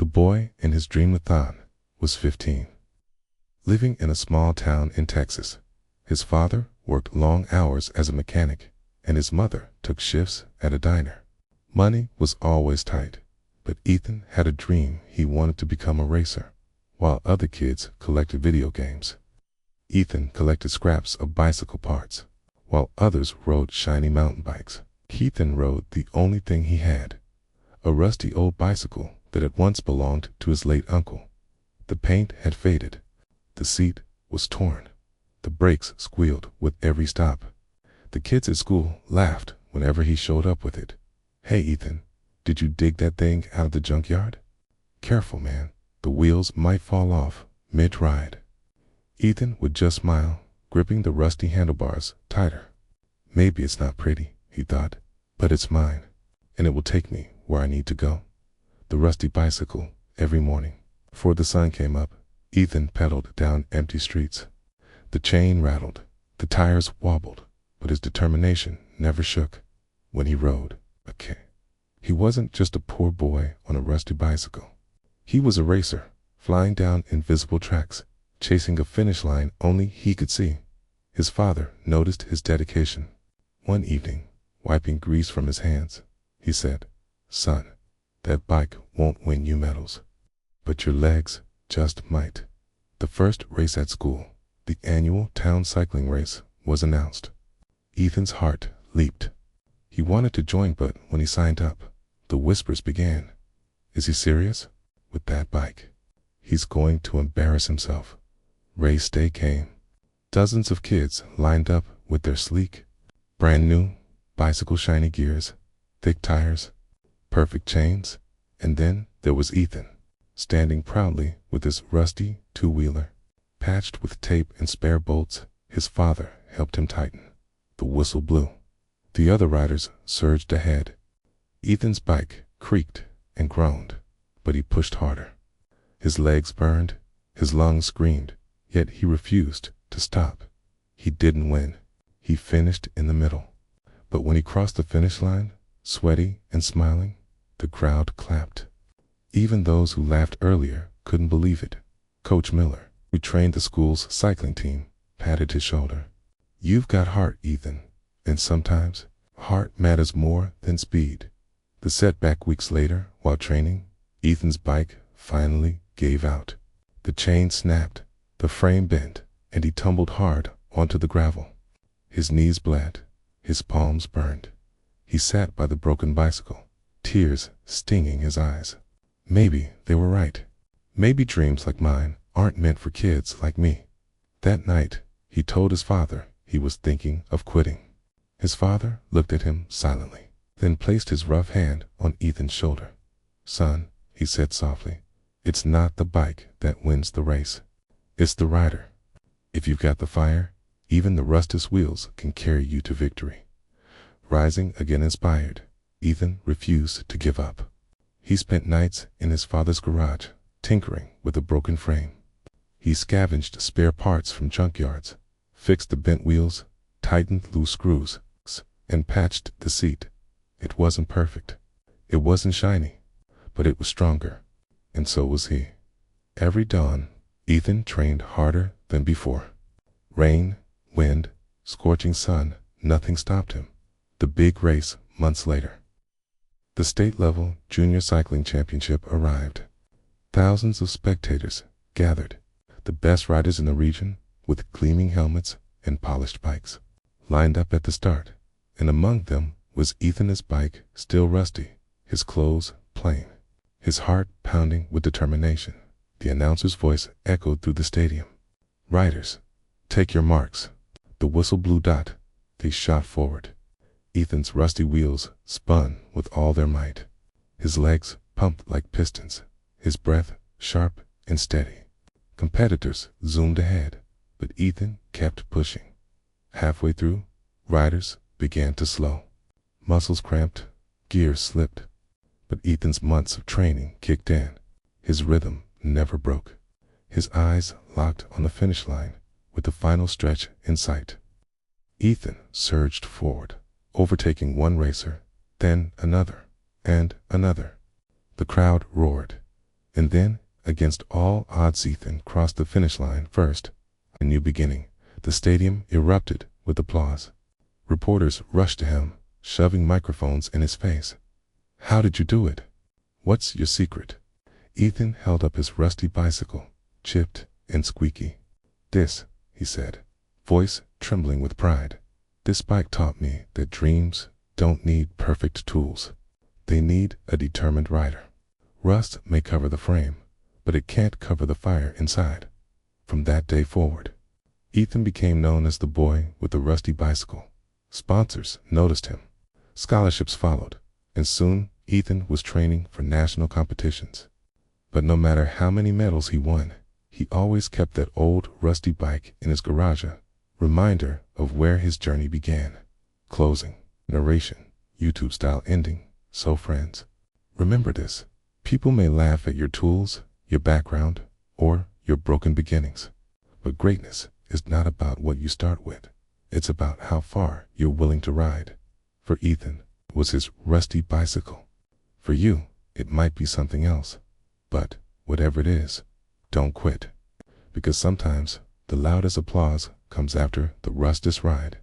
The boy in his dream-a-thon was 15. Living in a small town in Texas, his father worked long hours as a mechanic, and his mother took shifts at a diner. Money was always tight, but Ethan had a dream. He wanted to become a racer, while other kids collected video games. Ethan collected scraps of bicycle parts, while others rode shiny mountain bikes. Ethan rode the only thing he had, a rusty old bicycle that had once belonged to his late uncle. The paint had faded, the seat was torn, the brakes squealed with every stop. The kids at school laughed whenever he showed up with it. "Hey Ethan, did you dig that thing out of the junkyard? Careful man, the wheels might fall off mid-ride." Ethan would just smile, gripping the rusty handlebars tighter. "Maybe it's not pretty," he thought, "but it's mine, and it will take me where I need to go." The rusty bicycle every morning. Before the sun came up, Ethan pedaled down empty streets. The chain rattled, the tires wobbled, but his determination never shook when he rode. He wasn't just a poor boy on a rusty bicycle. He was a racer, flying down invisible tracks, chasing a finish line only he could see. His father noticed his dedication. One evening, wiping grease from his hands, he said, "Son, that bike won't win you medals, but your legs just might." The first race at school, the annual town cycling race, was announced. Ethan's heart leaped. He wanted to join, but when he signed up, the whispers began. Is he serious? With that bike, he's going to embarrass himself. Race day came. Dozens of kids lined up with their sleek, brand new bicycle, shiny gears, thick tires, perfect chains, and then there was Ethan, standing proudly with his rusty two-wheeler, patched with tape and spare bolts. His father helped him tighten. The whistle blew. The other riders surged ahead. Ethan's bike creaked and groaned, but he pushed harder. His legs burned, his lungs screamed, yet he refused to stop. He didn't win. He finished in the middle. But when he crossed the finish line, sweaty and smiling, the crowd clapped. Even those who laughed earlier couldn't believe it. Coach Miller, who trained the school's cycling team, patted his shoulder. "You've got heart, Ethan, and sometimes heart matters more than speed." The setback weeks later, while training, Ethan's bike finally gave out. The chain snapped, the frame bent, and he tumbled hard onto the gravel. His knees bled, his palms burned. He sat by the broken bicycle, tears stinging his eyes. Maybe they were right. Maybe dreams like mine aren't meant for kids like me. That night, he told his father he was thinking of quitting. His father looked at him silently, then placed his rough hand on Ethan's shoulder. "Son," he said softly, "it's not the bike that wins the race. It's the rider. If you've got the fire, even the rustest wheels can carry you to victory." Rising again inspired, Ethan refused to give up. He spent nights in his father's garage, tinkering with a broken frame. He scavenged spare parts from junkyards, fixed the bent wheels, tightened loose screws, and patched the seat. It wasn't perfect. It wasn't shiny, but it was stronger, and so was he. Every dawn, Ethan trained harder than before. Rain, wind, scorching sun, nothing stopped him. The big race months later. The state-level junior cycling championship arrived. Thousands of spectators gathered, the best riders in the region, with gleaming helmets and polished bikes, lined up at the start, and among them was Ethan's bike, still rusty, his clothes plain, his heart pounding with determination. The announcer's voice echoed through the stadium. "Riders, take your marks." The whistle blew. They shot forward. Ethan's rusty wheels spun with all their might. His legs pumped like pistons, his breath sharp and steady. Competitors zoomed ahead, but Ethan kept pushing. Halfway through, riders began to slow. Muscles cramped, gears slipped. But Ethan's months of training kicked in. His rhythm never broke. His eyes locked on the finish line with the final stretch in sight. Ethan surged forward, overtaking one racer, then another, and another. The crowd roared. And then, against all odds, Ethan crossed the finish line first. A new beginning. The stadium erupted with applause. Reporters rushed to him, shoving microphones in his face. "How did you do it? What's your secret?" Ethan held up his rusty bicycle, chipped and squeaky. "This," he said, voice trembling with pride. "This bike taught me that dreams don't need perfect tools. They need a determined rider. Rust may cover the frame, but it can't cover the fire inside." From that day forward, Ethan became known as the boy with the rusty bicycle. Sponsors noticed him. Scholarships followed, and soon Ethan was training for national competitions. But no matter how many medals he won, he always kept that old rusty bike in his garage, a reminder of where his journey began. Closing narration, YouTube style ending. So friends, remember this. People may laugh at your tools, your background, or your broken beginnings. But greatness is not about what you start with. It's about how far you're willing to ride. For Ethan, it was his rusty bicycle. For you, it might be something else. But whatever it is, don't quit. Because sometimes the loudest applause comes after the rustest ride.